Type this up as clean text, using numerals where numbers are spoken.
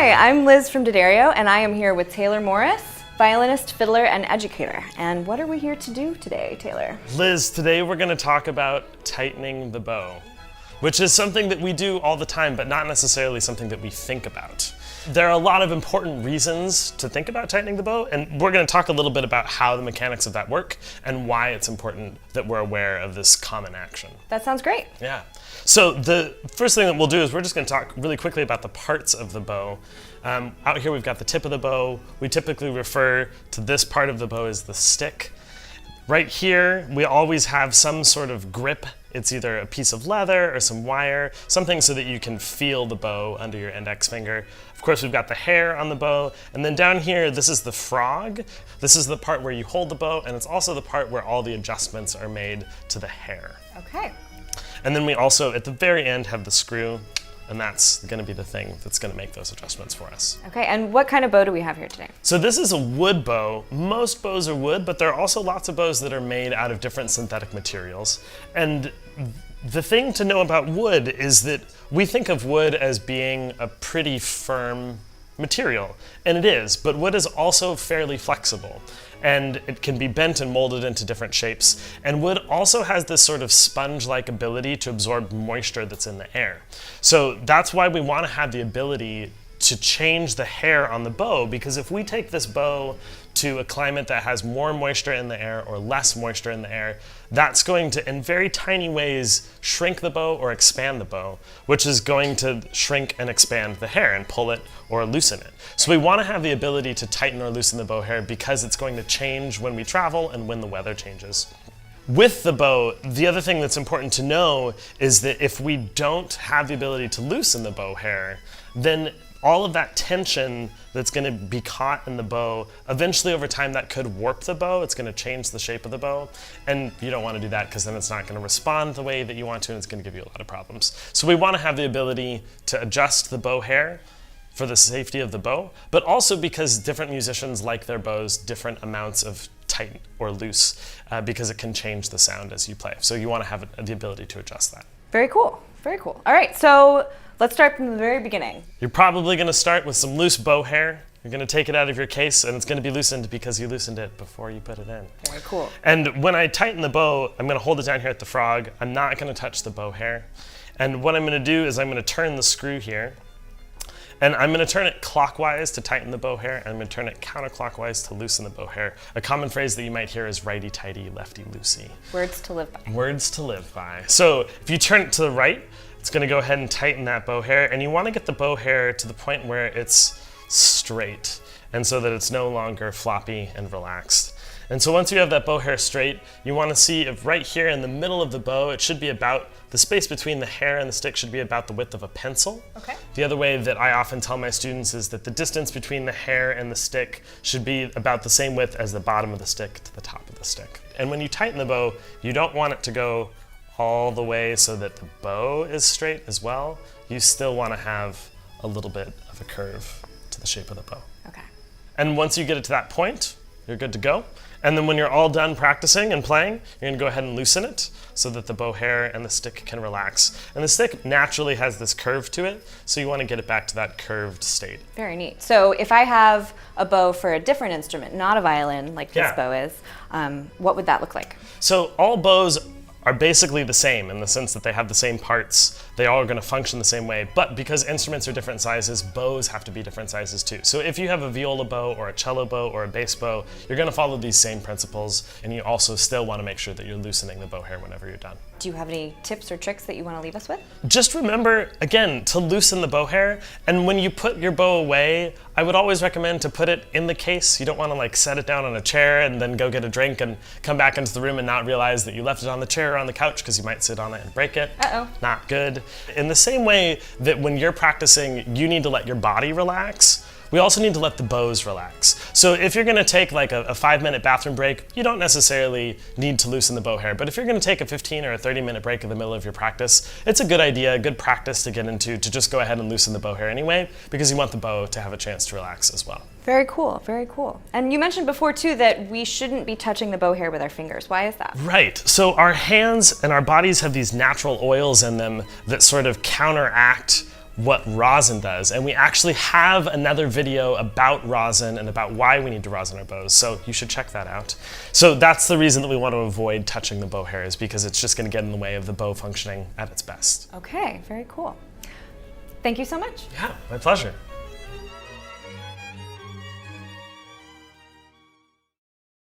Hi, I'm Liz from D'Addario, and I am here with Taylor Morris, violinist, fiddler, and educator. And what are we here to do today, Taylor? Liz, today we're going to talk about tightening the bow, which is something that we do all the time, but not necessarily something that we think about. There are a lot of important reasons to think about tightening the bow, and we're going to talk a little bit about how the mechanics of that work and why it's important that we're aware of this common action. That sounds great. Yeah. So the first thing that we'll do is we're just going to talk really quickly about the parts of the bow. Out here we've got the tip of the bow. We typically refer to this part of the bow as the stick. Right here we always have some sort of grip. It's either a piece of leather or some wire, something so that you can feel the bow under your index finger. Of course, we've got the hair on the bow, and then down here, this is the frog. This is the part where you hold the bow, and it's also the part where all the adjustments are made to the hair. Okay. And then we also, at the very end, have the screw, and that's going to be the thing that's going to make those adjustments for us. Okay, and what kind of bow do we have here today? So this is a wood bow. Most bows are wood, but there are also lots of bows that are made out of different synthetic materials. And the thing to know about wood is that we think of wood as being a pretty firm material, and it is, but wood is also fairly flexible, and it can be bent and molded into different shapes. And wood also has this sort of sponge-like ability to absorb moisture that's in the air. So that's why we want to have the ability to change the hair on the bow, because if we take this bow to a climate that has more moisture in the air or less moisture in the air, that's going to, in very tiny ways, shrink the bow or expand the bow, which is going to shrink and expand the hair and pull it or loosen it. So we want to have the ability to tighten or loosen the bow hair because it's going to change when we travel and when the weather changes. With the bow, the other thing that's important to know is that if we don't have the ability to loosen the bow hair, then all of that tension that's going to be caught in the bow, eventually over time that could warp the bow. It's going to change the shape of the bow, and you don't want to do that because then it's not going to respond the way that you want to, and it's going to give you a lot of problems. So we want to have the ability to adjust the bow hair for the safety of the bow, but also because different musicians like their bows different amounts of tight or loose because it can change the sound as you play. So you want to have the ability to adjust that. Very cool, very cool. All right, so let's start from the very beginning. You're probably going to start with some loose bow hair. You're going to take it out of your case, and it's going to be loosened because you loosened it before you put it in. Very cool. And when I tighten the bow, I'm going to hold it down here at the frog. I'm not going to touch the bow hair. And what I'm going to do is I'm going to turn the screw here, and I'm going to turn it clockwise to tighten the bow hair, and I'm going to turn it counterclockwise to loosen the bow hair. A common phrase that you might hear is righty-tighty, lefty-loosey. Words to live by. Words to live by. So if you turn it to the right, it's going to go ahead and tighten that bow hair, and you want to get the bow hair to the point where it's straight, and so that it's no longer floppy and relaxed. And so once you have that bow hair straight, you want to see if right here in the middle of the bow, it should be about, the space between the hair and the stick should be about the width of a pencil. Okay. The other way that I often tell my students is that the distance between the hair and the stick should be about the same width as the bottom of the stick to the top of the stick. And when you tighten the bow, you don't want it to go all the way so that the bow is straight as well. You still want to have a little bit of a curve to the shape of the bow. Okay. And once you get it to that point, you're good to go. And then when you're all done practicing and playing, you're going to go ahead and loosen it so that the bow hair and the stick can relax. And the stick naturally has this curve to it, so you want to get it back to that curved state. Very neat. So if I have a bow for a different instrument, not a violin like this Yeah. bow is, what would that look like? So all bows are basically the same in the sense that they have the same parts. They all are going to function the same way, but because instruments are different sizes, bows have to be different sizes too. So if you have a viola bow or a cello bow or a bass bow, you're going to follow these same principles, and you also still want to make sure that you're loosening the bow hair whenever you're done. Do you have any tips or tricks that you want to leave us with? Just remember, again, to loosen the bow hair, and when you put your bow away, I would always recommend to put it in the case. You don't want to like set it down on a chair and then go get a drink and come back into the room and not realize that you left it on the chair or on the couch because you might sit on it and break it. Uh-oh. Not good. In the same way that when you're practicing, you need to let your body relax, we also need to let the bows relax. So if you're gonna take like a 5-minute bathroom break, you don't necessarily need to loosen the bow hair. But if you're gonna take a 15 or a 30-minute break in the middle of your practice, it's a good idea, a good practice to get into to just go ahead and loosen the bow hair anyway, because you want the bow to have a chance to relax as well. Very cool, very cool. And you mentioned before too that we shouldn't be touching the bow hair with our fingers. Why is that? Right, so our hands and our bodies have these natural oils in them that sort of counteract what rosin does. And we actually have another video about rosin and about why we need to rosin our bows, so you should check that out. So that's the reason that we want to avoid touching the bow hairs, because it's just going to get in the way of the bow functioning at its best. Okay, very cool. Thank you so much. Yeah, my pleasure.